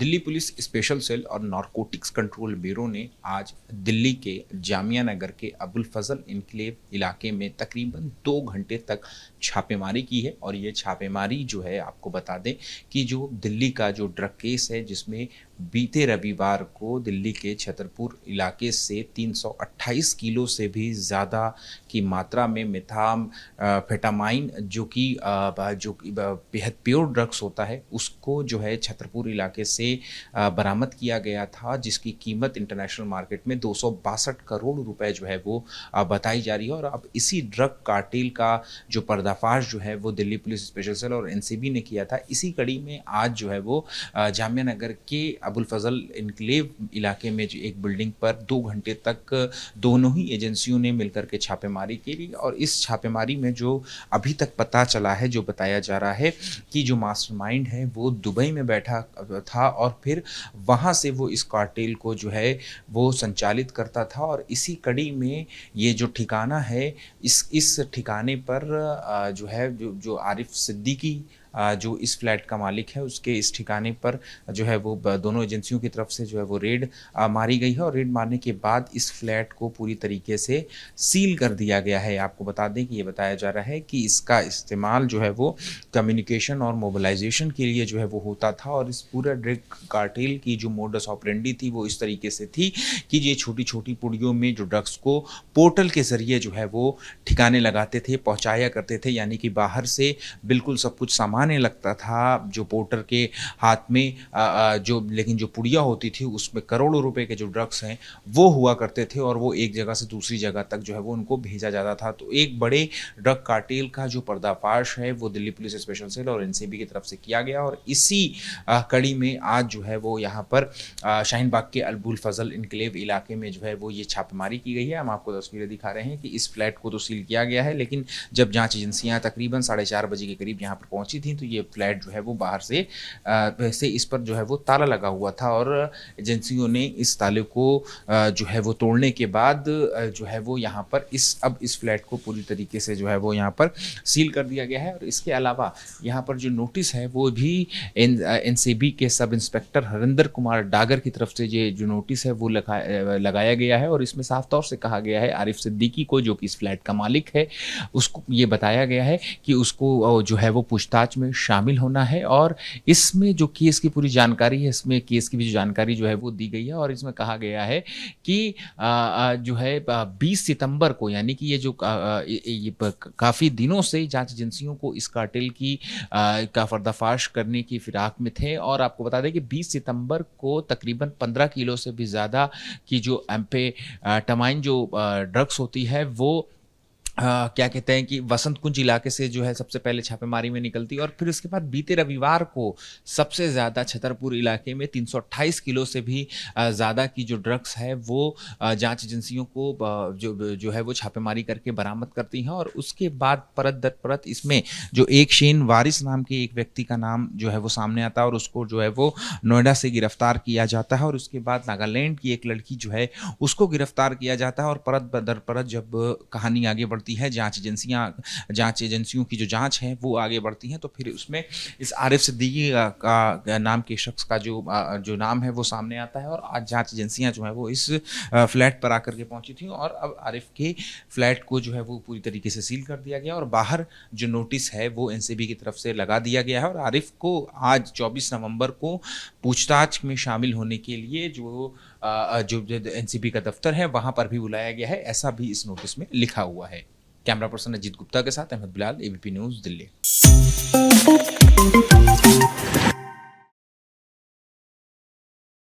Delhi police special cell और narcotics control bureau ने आज दिल्ली के जामिया नगर के अबुल फजल इनक्लेव इलाके में तकरीबन 2 घंटे तक छापेमारी की है। और ये छापेमारी जो है, आपको बता दें कि जो दिल्ली का जो ड्रग केस है, जिसमें बीते रविवार को दिल्ली के छतरपुर इलाके से 328 किलो से भी ज़्यादा की मात्रा में मेथाम्फेटामाइन जो कि बेहद प्योर ड्रग्स होता है, उसको जो है छतरपुर इलाके से बरामद किया गया था, जिसकी कीमत इंटरनेशनल मार्केट में 262 करोड़ रुपए जो है वो बताई जा रही है। और अब इसी ड्रग कार्टेल का जो पर्दाफाश जो है वो दिल्ली पुलिस स्पेशल सेल और एनसीबी ने किया था। इसी कड़ी में आज जो है वो जामिया नगर के अबुल फजल इनक्लेव इलाके में जो एक बिल्डिंग पर 2 घंटे तक दोनों ही एजेंसियों ने मिलकर के छापेमारी की। और इस छापेमारी में जो अभी तक पता चला है, जो बताया जा रहा है कि जो मास्टरमाइंड है वो दुबई में बैठा था और फिर वहाँ से वो इस कार्टेल को जो है वो संचालित करता था। और इसी कड़ी में ये जो ठिकाना है, इस ठिकाने पर जो है जो आरिफ सिद्दीकी जो इस फ्लैट का मालिक है, उसके इस ठिकाने पर जो है वो दोनों एजेंसियों की तरफ से जो है वो रेड मारी गई है। और रेड मारने के बाद इस फ्लैट को पूरी तरीके से सील कर दिया गया है। आपको बता दें कि ये बताया जा रहा है कि इसका इस्तेमाल जो है वो कम्युनिकेशन और मोबिलाइजेशन के लिए जो है वो होता था। और इस पूरे ड्रग कार्टेल की जो मोडस ऑपरेंडी थी वो इस तरीके से थी कि ये छोटी छोटी पुड़ियों में जो ड्रग्स को पोर्टल के ज़रिए जो है वो ठिकाने लगाते थे, पहुँचाया करते थे। यानी कि बाहर से बिल्कुल सब कुछ सामान लगता था जो पोर्टर के हाथ में, लेकिन जो पुड़िया होती थी उसमें करोड़ों रुपए के जो ड्रग्स हैं वो हुआ करते थे और वो एक जगह से दूसरी जगह तक जो है वो उनको भेजा जाता था। तो एक बड़े ड्रग कार्टेल का जो पर्दाफाश है वो दिल्ली पुलिस स्पेशल सेल और एनसीबी की तरफ से किया गया। और इसी कड़ी में आज जो है वो यहाँ पर शाहीन बाग के अबुल फजल इनक्लेव इलाके में जो है वो ये छापेमारी की गई है। हम आपको तस्वीरें दिखा रहे हैं कि इस फ्लैट को तो सील किया गया है, लेकिन जब जांच एजेंसियां तकरीबन 4:30 बजे के करीब यहाँ पर पहुंची थी तो ये फ्लैट जो है वो बाहर से इस पर जो है वो ताला लगा हुआ था। और एजेंसियों ने इस ताले को जो है वो तोड़ने के बाद जो है वो यहाँ पर अब इस फ्लैट को पूरी तरीके से जो है वो यहाँ पर सील कर दिया गया है। और इसके अलावा यहाँ पर जो नोटिस है वो भी एनसीबी के सब इंस्पेक्टर हरिंदर कुमार डागर की तरफ से ये जो नोटिस है वो लगाया गया है। और इसमें साफ तौर से कहा गया है आरिफ सिद्दीकी को, जो कि इस फ्लैट का मालिक है, उसको ये बताया गया है कि उसको जो है वो पूछताछ में शामिल होना है। और इसमें जो केस की पूरी जानकारी है, इसमें केस की भी जो जानकारी जो है वो दी गई है। और इसमें कहा गया है कि जो है 20 सितंबर को, यानी कि ये जो काफ़ी दिनों से जांच एजेंसियों को इस कार्टेल का पर्दाफाश करने की फिराक में थे। और आपको बता दें कि 20 सितंबर को तकरीबन 15 किलो से भी ज़्यादा की जो एम्फेटामाइन जो ड्रग्स होती है वो क्या कहते हैं कि वसंत कुंज इलाके से जो है सबसे पहले छापेमारी में निकलती है। और फिर उसके बाद बीते रविवार को सबसे ज़्यादा छतरपुर इलाके में 328 किलो से भी ज़्यादा की जो ड्रग्स है वो जांच एजेंसियों को जो है वो छापेमारी करके बरामद करती हैं। और उसके बाद परत दर परत इसमें जो एक शेन वारिस नाम के एक व्यक्ति का नाम जो है वो सामने आता है और उसको जो है वो नोएडा से गिरफ्तार किया जाता है। और उसके बाद नागालैंड की एक लड़की जो है उसको गिरफ्तार किया जाता है। और परत दर परत जब कहानी आगे बढ़ती है, जांच एजेंसियों की जो जांच है वो आगे बढ़ती हैं, तो फिर उसमें इस आरिफ सिद्दीकी का नाम के शख्स का जो नाम है वो सामने आता है। और आज जांच एजेंसियां जो है वो इस फ्लैट पर आकर के पहुंची थी। और अब आरिफ के फ्लैट को जो है वो पूरी तरीके से सील कर दिया गया और बाहर जो नोटिस है वो एनसीबी की तरफ से लगा दिया गया है। और आरिफ को आज 24 नवंबर को पूछताछ में शामिल होने के लिए जो एनसीबी का दफ्तर है वहां पर भी बुलाया गया है, ऐसा भी इस नोटिस में लिखा हुआ है। कैमरा पर्सन अजीत गुप्ता के साथ अहमद बिलाल, एबीपी न्यूज़, दिल्ली।